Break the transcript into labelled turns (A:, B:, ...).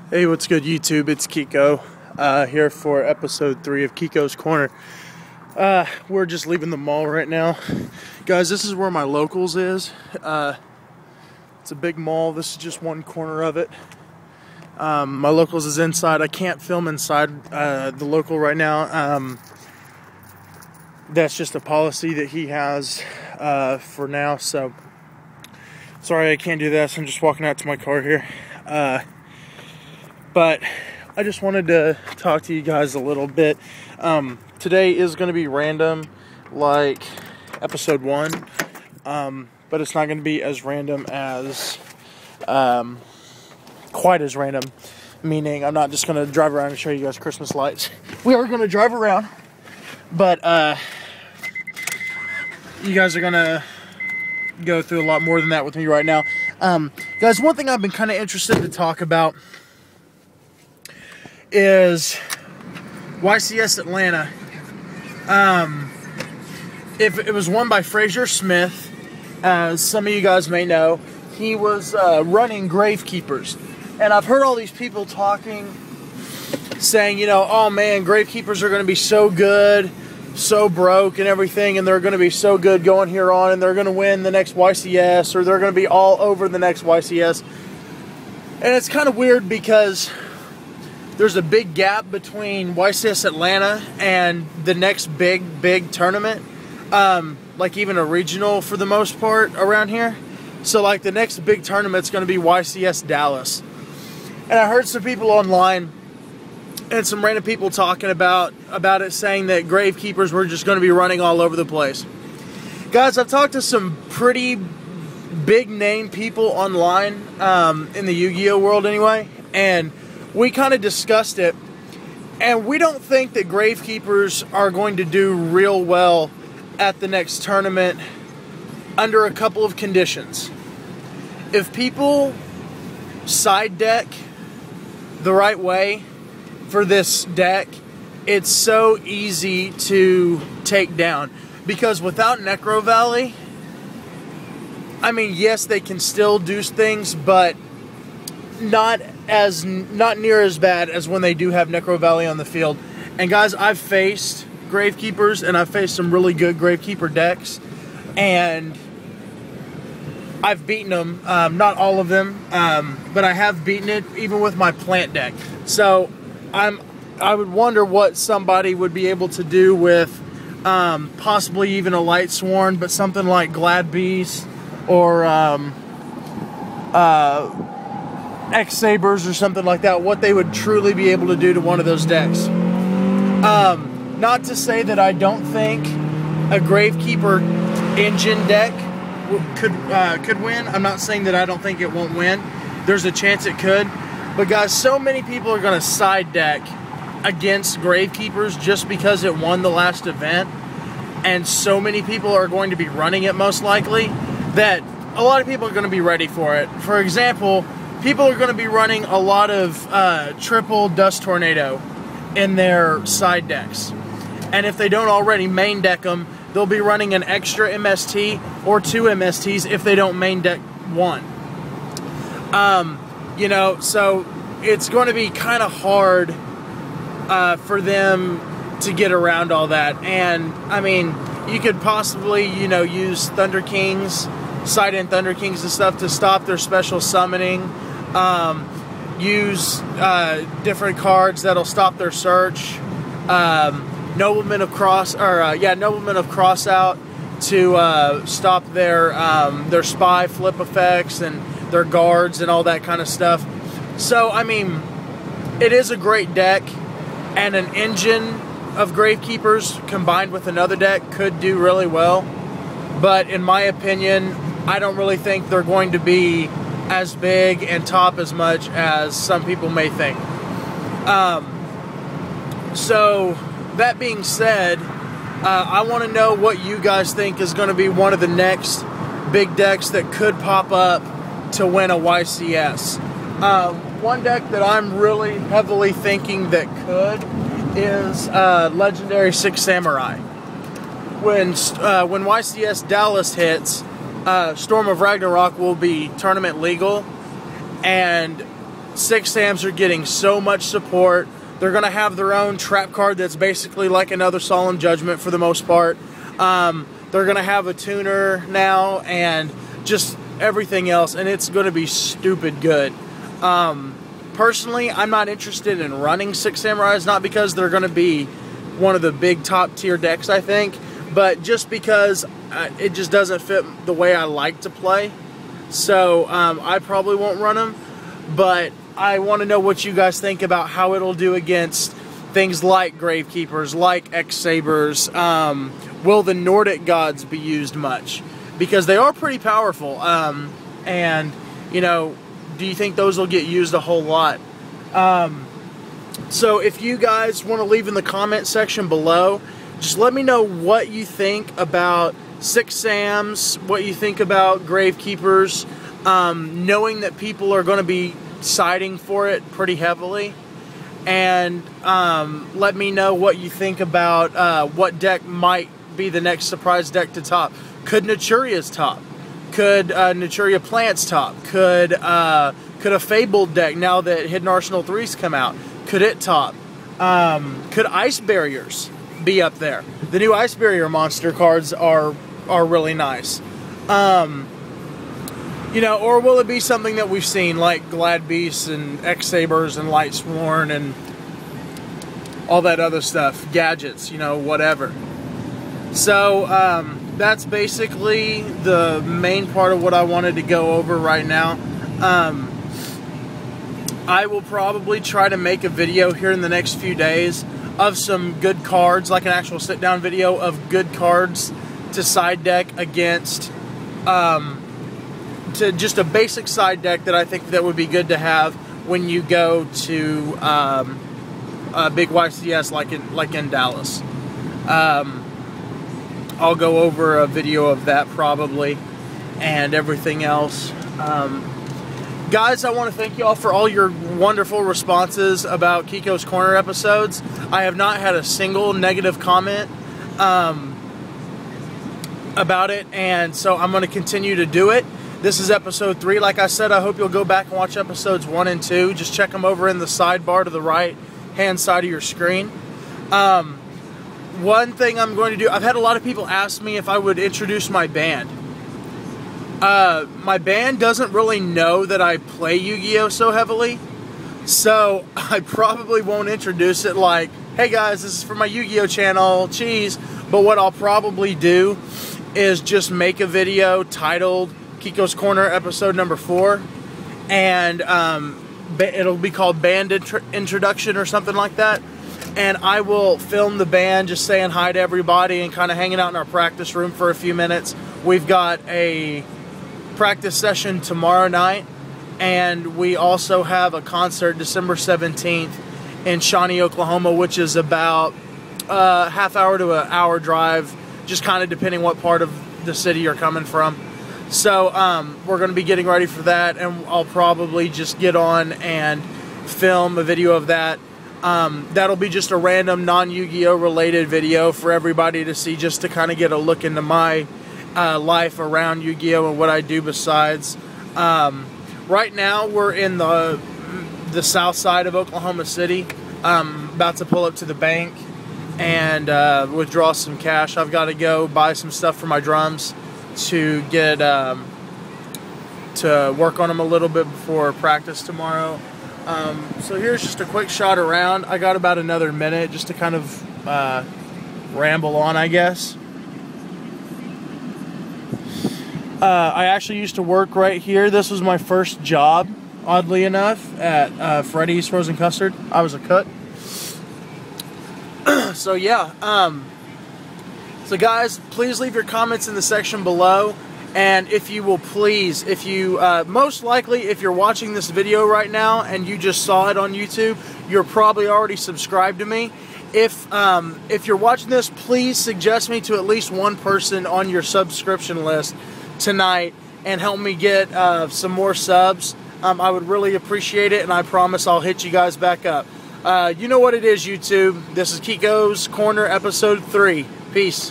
A: Hey, what's good, YouTube? It's Keeko here for episode 3 of Keekos Corner. We're just leaving the mall right now. Guys, this is where my locals is. It's a big mall. This is just one corner of it. My locals is inside. I can't film inside the local right now. That's just a policy that he has for now. So, sorry I can't do that. So I'm just walking out to my car here. But I just wanted to talk to you guys a little bit. Today is going to be random, like episode 1. But it's not going to be as random as, quite as random. Meaning, I'm not just going to drive around and show you guys Christmas lights. We are going to drive around. But, you guys are going to go through a lot more than that with me right now. Guys, one thing I've been kind of interested to talk about is YCS Atlanta. If it was won by Frazier Smith, as some of you guys may know, he was running Gravekeepers. And I've heard all these people talking, saying, you know, oh man, Gravekeepers are going to be so good, so broke and everything, and they're going to be so good going here on, and they're going to win the next YCS, or they're going to be all over the next YCS. And it's kind of weird because there's a big gap between YCS Atlanta and the next big tournament. Like even a regional for the most part around here. So like the next big tournament's going to be YCS Dallas. And I heard some people online and some random people talking about it, saying that Gravekeepers were just going to be running all over the place. Guys, I've talked to some pretty big name people online, in the Yu-Gi-Oh world anyway, and we kind of discussed it, and we don't think that Gravekeepers are going to do real well at the next tournament under a couple of conditions. If people side deck the right way for this deck, it's so easy to take down. Because without Necro Valley, I mean, yes, they can still do things, but not near as bad as when they do have Necro Valley on the field. And guys, I've faced Gravekeepers, and I've faced some really good Gravekeeper decks, and I've beaten them. Not all of them, but I have beaten it even with my plant deck. So I would wonder what somebody would be able to do with possibly even a Light Sworn, but something like Glad Bees or X-Sabers or something like that, what they would truly be able to do to one of those decks. Not to say that I don't think a Gravekeeper engine deck could win. I'm not saying that I don't think it won't win. There's a chance it could. But guys, so many people are going to side deck against Gravekeepers just because it won the last event. And so many people are going to be running it most likely that a lot of people are going to be ready for it. For example, people are going to be running a lot of triple Dust Tornado in their side decks. And if they don't already main deck them, they'll be running an extra MST or 2 MSTs if they don't main deck 1. You know, so it's going to be kind of hard for them to get around all that. And, I mean, you could possibly, you know, use Thunder Kings, side in Thunder Kings and stuff to stop their special summoning. Use different cards that'll stop their search. Nobleman of Crossout to stop their spy flip effects and their guards and all that kind of stuff. So I mean, it is a great deck, and an engine of Gravekeepers combined with another deck could do really well. But in my opinion, I don't really think they're going to be as big and top as much as some people may think. So that being said, I want to know what you guys think is going to be one of the next big decks that could pop up to win a YCS. One deck that I'm really heavily thinking that could is Legendary Six Samurai. When YCS Dallas hits, Storm of Ragnarok will be tournament legal, and
B: Six Sams are getting so much support. They're going to have their own trap card that's basically like another Solemn Judgment for the most part. They're going to have a tuner now and just everything else, and it's going to be stupid good. Personally, I'm not interested in running Six Samurais, not because they're going to be one of the big top tier decks, I think, but just because it just doesn't fit the way I like to play. So I probably won't run them, but I want to know what you guys think about how it'll do against things like Gravekeepers, like X-Sabers. Will the Nordic gods be used much? Because they are pretty powerful. And, you know, do you think those will get used a whole lot? So if you guys want to leave in the comment section below, just let me know what you think about Six Sams, what you think about Gravekeepers, knowing that people are going to be siding for it pretty heavily. And let me know what you think about what deck might be the next surprise deck to top. Could Naturia's top? Could Naturia Plants top? Could a Fabled deck, now that Hidden Arsenal 3's come out, could it top? Could Ice Barriers be up there? The new Ice Barrier monster cards are really nice. You know, or will it be something that we've seen like Glad Beasts and X-Sabers and Light Sworn and all that other stuff, gadgets, you know, whatever. So that's basically the main part of what I wanted to go over right now. I will probably try to make a video here in the next few days of some good cards, like an actual sit-down video of good cards to side deck against, to just a basic side deck that I think that would be good to have when you go to big YCS like in Dallas. I'll go over a video of that probably and everything else. Guys, I want to thank you all for all your wonderful responses about Keekos Corner episodes. I have not had a single negative comment about it, and so I'm going to continue to do it. This is episode 3. Like I said, I hope you'll go back and watch episodes 1 and 2. Just check them over in the sidebar to the right-hand side of your screen. One thing I'm going to do, I've had a lot of people ask me if I would introduce my band. My band doesn't really know that I play Yu-Gi-Oh! So heavily, so I probably won't introduce it like, hey guys, this is for my Yu-Gi-Oh! Channel, cheese. But what I'll probably do is just make a video titled Keekos Corner episode number 4, and it'll be called Band Introduction or something like that. And I will film the band just saying hi to everybody and kind of hanging out in our practice room for a few minutes. We've got a practice session tomorrow night, and we also have a concert December 17th in Shawnee, Oklahoma, which is about a half hour to an hour drive, just kind of depending what part of the city you're coming from. So we're going to be getting ready for that, and I'll probably just get on and film a video of that. That'll be just a random non-Yu-Gi-Oh! Related video for everybody to see, just to kind of get a look into my life around Yu-Gi-Oh! And what I do besides. Right now we're in the south side of Oklahoma City. About to pull up to the bank and withdraw some cash. I've got to go buy some stuff for my drums to get to work on them a little bit before practice tomorrow. So here's just a quick shot around. I got about another minute just to kind of ramble on, I guess. I actually used to work right here. This was my first job, oddly enough, at Freddy's Frozen Custard. I was a cook. So yeah, so guys, please leave your comments in the section below. And if you will please, if you, most likely, if you're watching this video right now and you just saw it on YouTube, you're probably already subscribed to me. If you're watching this, please suggest me to at least one person on your subscription list tonight and help me get some more subs. I would really appreciate it, and I promise I'll hit you guys back up. You know what it is, YouTube. This is Keekos Corner episode 3. Peace.